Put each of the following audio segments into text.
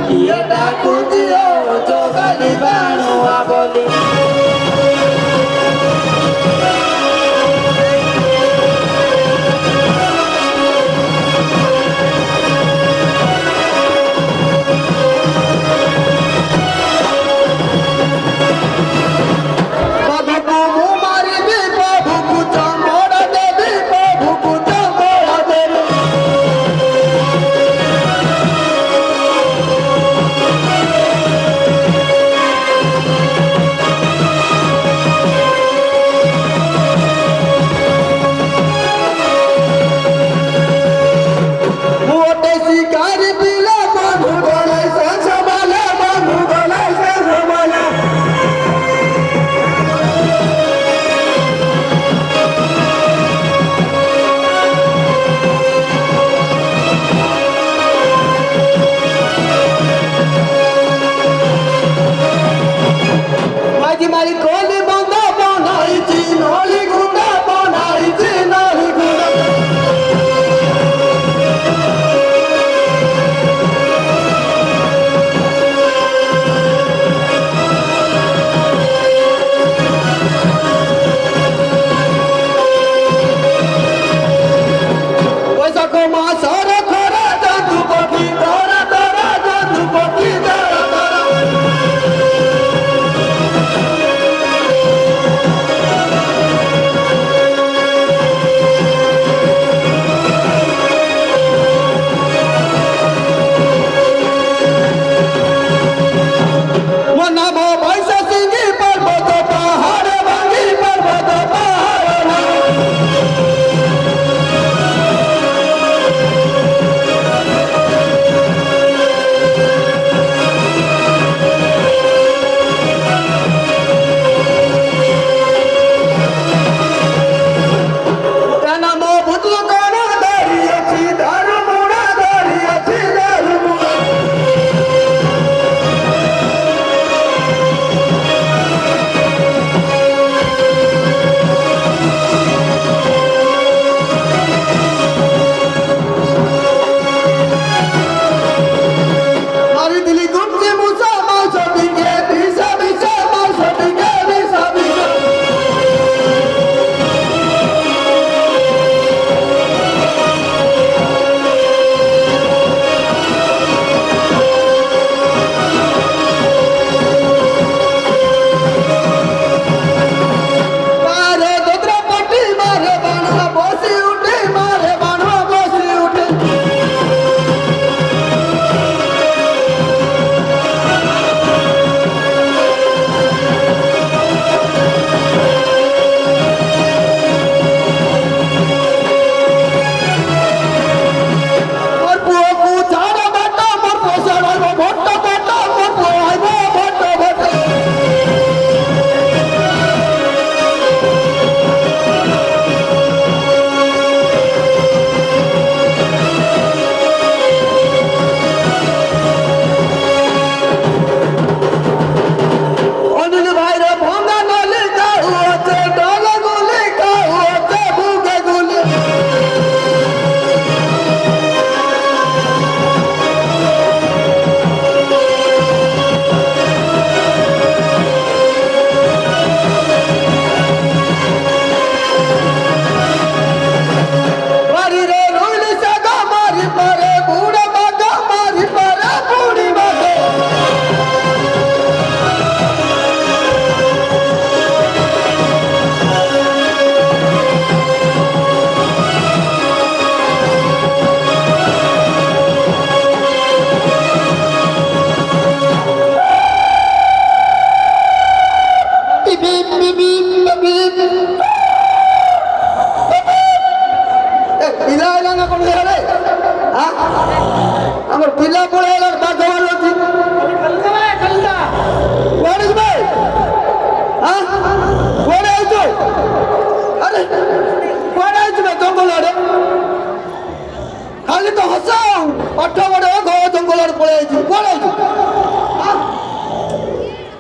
କିଏ ଡାକୁଛି ଯୋଗାଲି ବାଣୁଆ ବୋଲି।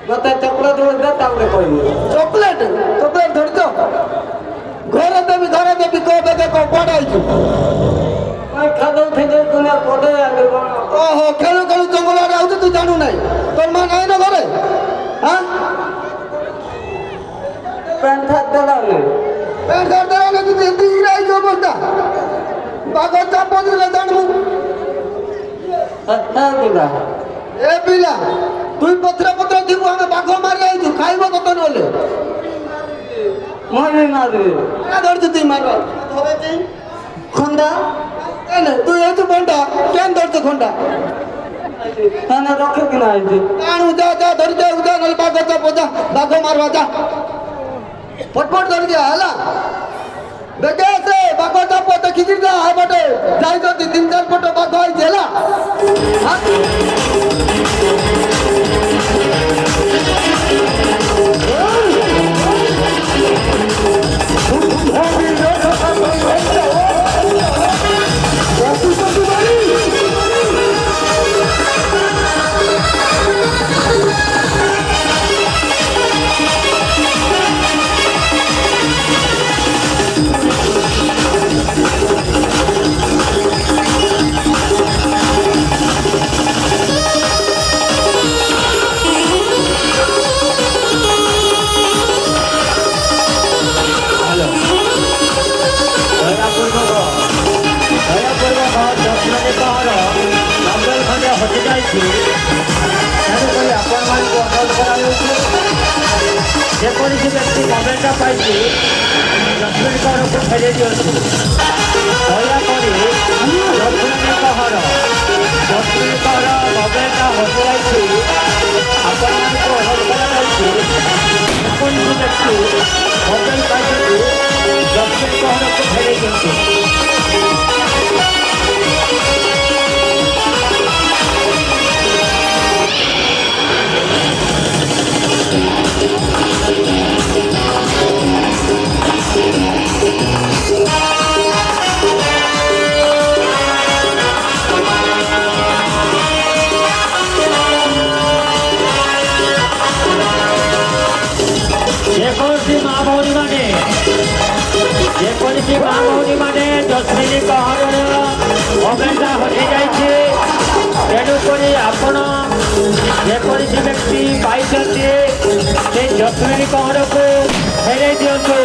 मत चॉकलेट चॉकलेट चॉकलेट धरत घर देवी को बेगे को पड़ाई खादो फेदो तुम पड़े ओहो खेलु खेलु जंगल জানু নাই তোর মা নাই না ঘরে হ্যাঁ প্যান্ট শার্ট দেওয়া নেই প্যান্ট শার্ট দেওয়া না তুই এদিকে রাই অবস্থা বাঘ চাপ দিলে জানবো হ্যাঁ দিবা এ পিলা তুই পত্র দিবু আমি বাঘ মারি আইছু খাইব কত নলে মনে মারবে না ধরছি তুই মারব ধরেছি খন্ডা কেন তুই এই তো বন্ডা কেন ধরছ খন্ডা না রক্ষে কিনা আইছি আনু যা যা ধরি যা উদা নলে বাঘ চাপ যা বাঘ মারবা যা ফটফট ধরি যা হলা দেখে আছে বাঘ চাপ দেখি যা হাই বটে যাই যদি 3-4 ফটো বাঘ হই জেলা হ্যাঁ ଯେକୌଣସି ବ୍ୟକ୍ତି ମୋବାଇଲଟା ପାଇଛି ଲକ୍ଷ୍ମୀଙ୍କ ଘରକୁ ଫେରାଇ ଦିଅନ୍ତୁ ଦୟାକରି ଲକ୍ଷ୍ମୀଙ୍କ ଘର ମୋବାଇଲଟା ହଜିଯାଇଛି ଆପଣମାନଙ୍କୁ ଅନୁରୋଧ କରାଯାଉଛି ଯେକୌଣସି ବ୍ୟକ୍ତି ମୋବାଇଲ ପାଇଛନ୍ତି ଲକ୍ଷ୍ମୀଙ୍କ ଘରକୁ ଫେରାଇ ଦିଅନ୍ତୁ ଯେକୌଣସି ମା ଭଉଣୀମାନେ ଜସ୍ମିନୀଙ୍କ ଘରର ମୋବାଇଲଟା ହଜିଯାଇଛି ତେଣୁକରି ଆପଣ ଯେକୌଣସି ବ୍ୟକ୍ତି ପାଇଛନ୍ତି ସେ ଜସ୍ମିନୀଙ୍କ ଘରକୁ ଫେରାଇ ଦିଅନ୍ତୁ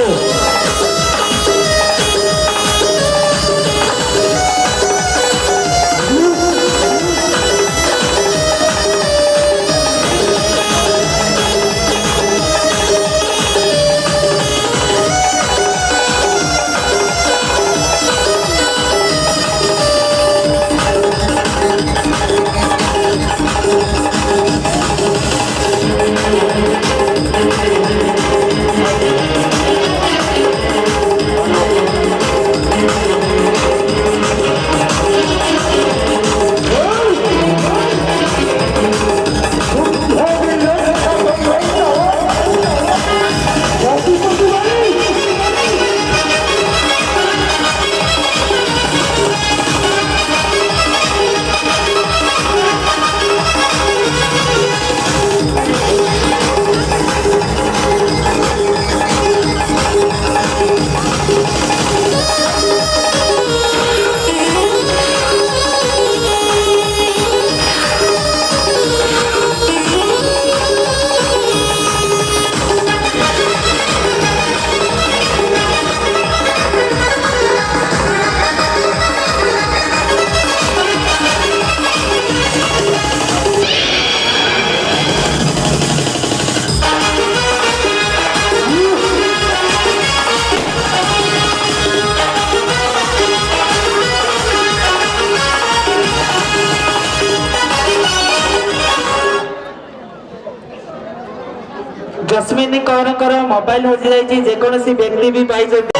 ଜସ୍ମିନୀ କୌରଙ୍କର ମୋବାଇଲ ହଜିଯାଇଛି ଯେକୌଣସି ବ୍ୟକ୍ତି ବି ପାଇଛନ୍ତି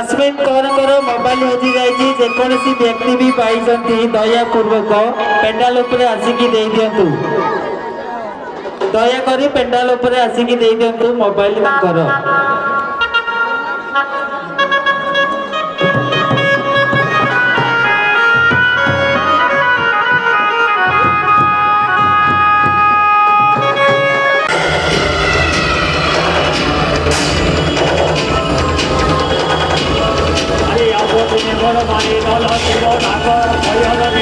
ଜସ୍ମିନଙ୍କର ମୋବାଇଲ ହଜି ଯାଇଛି ଯେକୌଣସି ବ୍ୟକ୍ତି ବି ପାଇଛନ୍ତି ଦୟାପୂର୍ବକ ପେଣ୍ଡାଲ ଉପରେ ଆସିକି ଦେଇଦିଅନ୍ତୁ ଦୟାକରି ପେଣ୍ଡାଲ ଉପରେ ଆସିକି ଦେଇଦିଅନ୍ତୁ ମୋବାଇଲ ତାଙ୍କର Hãy subscribe cho kênh Ghiền Mì Gõ để không bỏ lỡ những video hấp dẫn